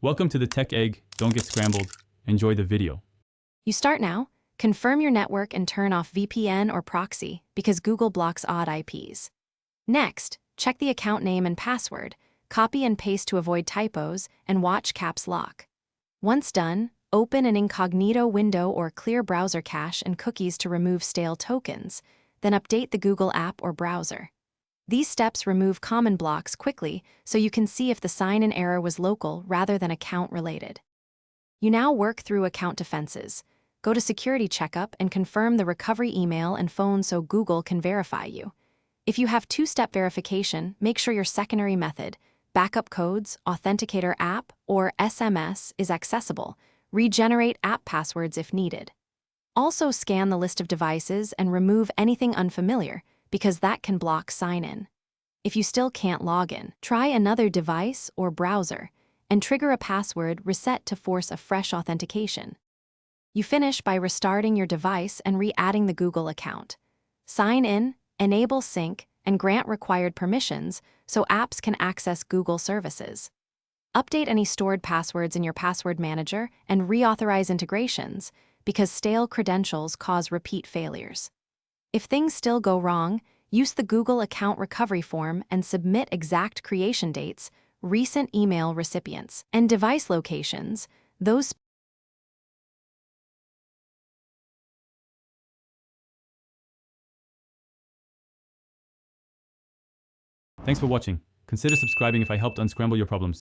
Welcome to the Tech Egg. Don't get scrambled. Enjoy the video. You start now, confirm your network and turn off VPN or proxy because Google blocks odd IPs. Next, check the account name and password, copy and paste to avoid typos, and watch caps lock. Once done, open an incognito window or clear browser cache and cookies to remove stale tokens, then update the Google app or browser. These steps remove common blocks quickly so you can see if the sign-in error was local rather than account-related. You now work through account defenses. Go to Security Checkup and confirm the recovery email and phone so Google can verify you. If you have two-step verification, make sure your secondary method, backup codes, authenticator app, or SMS is accessible. Regenerate app passwords if needed. Also scan the list of devices and remove anything unfamiliar, because that can block sign-in. If you still can't log in, try another device or browser and trigger a password reset to force a fresh authentication. You finish by restarting your device and re-adding the Google account. Sign in, enable sync, and grant required permissions so apps can access Google services. Update any stored passwords in your password manager and reauthorize integrations because stale credentials cause repeat failures. If things still go wrong, use the Google account recovery form and submit exact creation dates, recent email recipients, and device locations. Those Thanks for watching. Consider subscribing if I helped unscramble your problems.